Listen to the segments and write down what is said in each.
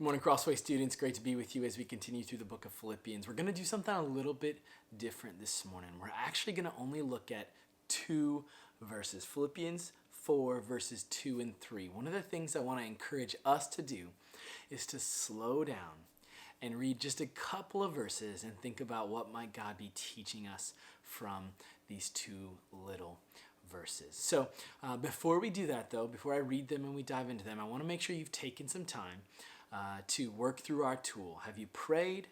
Good morning, Crossway students. Great to be with you as we continue through the book of Philippians. We're going to do something a little bit different this morning. We're actually going to only look at two verses. Philippians 4 verses 2 and 3. One of the things I want to encourage us to do is to slow down and read just a couple of verses and think about what might God be teaching us from these two little verses. So before we do that though, before I read them and we dive into them, I want to make sure you've taken some time to work through our tool. Have you prayed,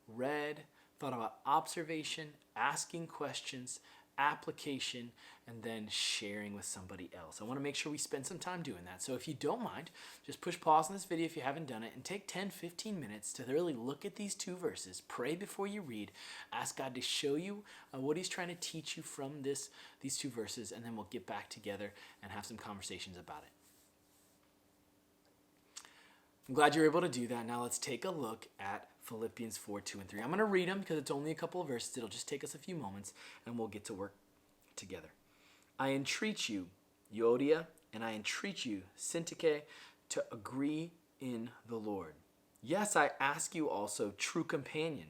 read, thought about observation, asking questions, application, and then sharing with somebody else? I want to make sure we spend some time doing that. So if you don't mind, just push pause on this video if you haven't done it and take 10-15 minutes to really look at these two verses. Pray before you read. Ask God to show you what he's trying to teach you from these two verses, and then we'll get back together and have some conversations about it. I'm glad you're able to do that. Now let's take a look at Philippians 4, 2, and 3. I'm going to read them because it's only a couple of verses. It'll just take us a few moments and we'll get to work together. I entreat you, Euodia, and I entreat you, Syntyche, to agree in the Lord. Yes, I ask you also, true companion,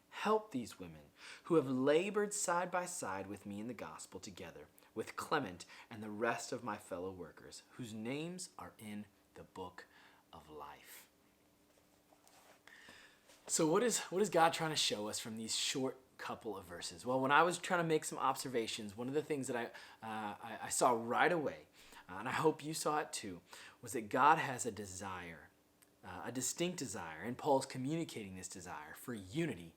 help these women who have labored side by side with me in the gospel together with Clement and the rest of my fellow workers, whose names are in the book of life. So what is God trying to show us from these short couple of verses? Well, when I was trying to make some observations, one of the things that I saw right away, and I hope you saw it too, was that God has a desire, a distinct desire, and Paul's communicating this desire for unity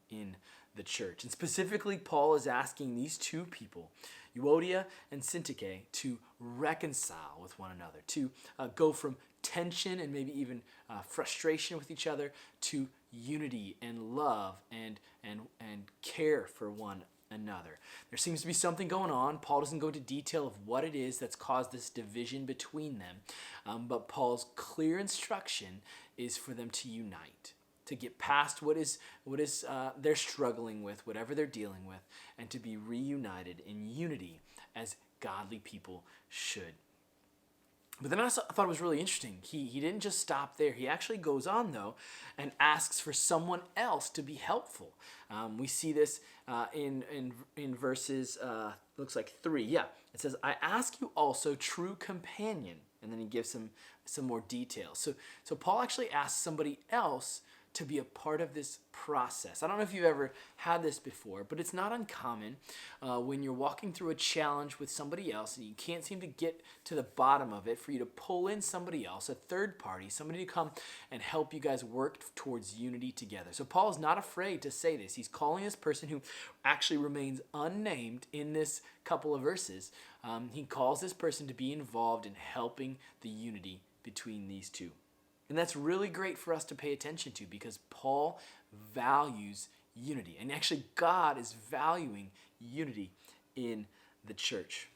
in the church. And specifically, Paul is asking these two people, Euodia and Syntyche, to reconcile with one another, to go from tension and maybe even frustration with each other to unity and love and care for one another. There seems to be something going on. Paul doesn't go into detail of what it is that's caused this division between them, but Paul's clear instruction is for them to unite, to get past what is they're struggling with, whatever they're dealing with, and to be reunited in unity as godly people should. But then I thought it was really interesting. He didn't just stop there. He actually goes on, though, and asks for someone else to be helpful. We see this in verses, looks like 3. Yeah, it says, I ask you also, true companion. And then he gives some more details. So Paul actually asks somebody else to be a part of this process. I don't know if you've ever had this before, but it's not uncommon when you're walking through a challenge with somebody else and you can't seem to get to the bottom of it, for you to pull in somebody else, a third party, somebody to come and help you guys work towards unity together. So Paul is not afraid to say this. He's calling this person who actually remains unnamed in this couple of verses. He calls this person to be involved in helping the unity between these two. And that's really great for us to pay attention to, because Paul values unity. And actually, God is valuing unity in the church.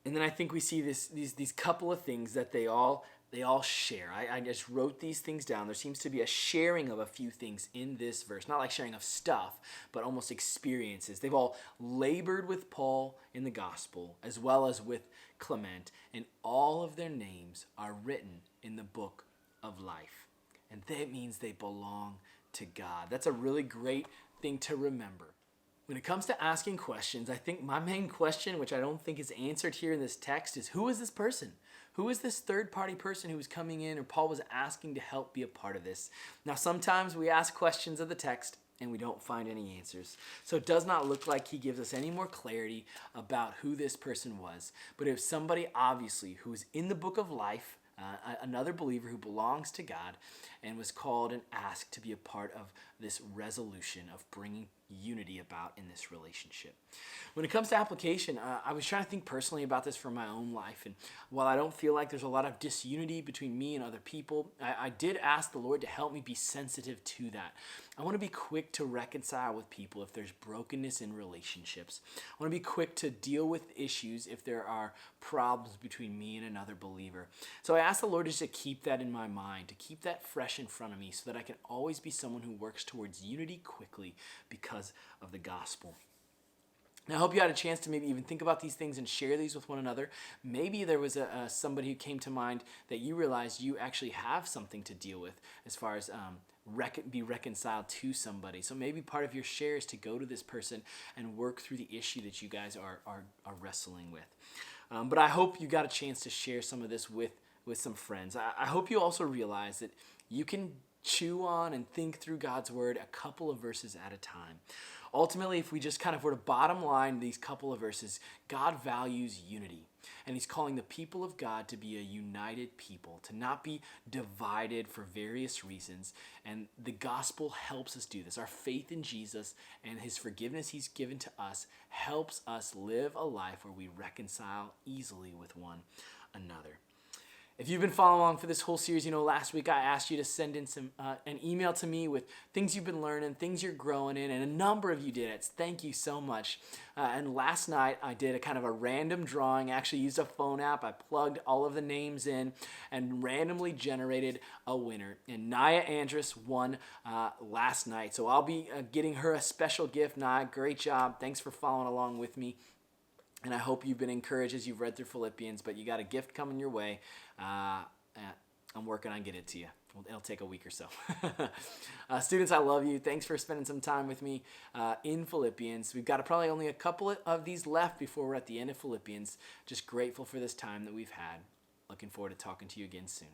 And then I think we see these couple of things that they all share. I just wrote these things down. There seems to be a sharing of a few things in this verse. Not like sharing of stuff, but almost experiences. They've all labored with Paul in the gospel, as well as with Clement, and all of their names are written in the book of life. And that means they belong to God. That's a really great thing to remember. When it comes to asking questions, I think my main question, which I don't think is answered here in this text, is who is this person? Who is this third-party person who was coming in, or Paul was asking to help be a part of this? Now, sometimes we ask questions of the text and we don't find any answers. So it does not look like he gives us any more clarity about who this person was. But it was somebody, obviously, who was in the book of life, another believer who belongs to God, and was called and asked to be a part of this resolution of bringing unity about in this relationship. When it comes to application, I was trying to think personally about this for my own life, and while I don't feel like there's a lot of disunity between me and other people, I did ask the Lord to help me be sensitive to that. I want to be quick to reconcile with people if there's brokenness in relationships. I want to be quick to deal with issues if there are problems between me and another believer. So I asked the Lord just to keep that in my mind, to keep that fresh in front of me, so that I can always be someone who works towards unity quickly because of the gospel. And I hope you had a chance to maybe even think about these things and share these with one another. Maybe there was somebody who came to mind that you realized you actually have something to deal with as far as be reconciled to somebody. So maybe part of your share is to go to this person and work through the issue that you guys are wrestling with. But I hope you got a chance to share some of this with some friends. I hope you also realize that you can chew on and think through God's word a couple of verses at a time. Ultimately, if we just kind of were to bottom line these couple of verses, God values unity. And he's calling the people of God to be a united people, to not be divided for various reasons. And the gospel helps us do this. Our faith in Jesus and his forgiveness he's given to us helps us live a life where we reconcile easily with one another. If you've been following along for this whole series, last week I asked you to send in an email to me with things you've been learning, things you're growing in, and a number of you did it. Thank you so much. And last night I did a kind of a random drawing. I actually used a phone app. I plugged all of the names in and randomly generated a winner. And Naya Andrus won last night. So I'll be getting her a special gift. Naya, great job. Thanks for following along with me. And I hope you've been encouraged as you've read through Philippians, but you got a gift coming your way. I'm working on getting it to you. It'll take a week or so. Students, I love you. Thanks for spending some time with me in Philippians. We've got probably only a couple of these left before we're at the end of Philippians. Just grateful for this time that we've had. Looking forward to talking to you again soon.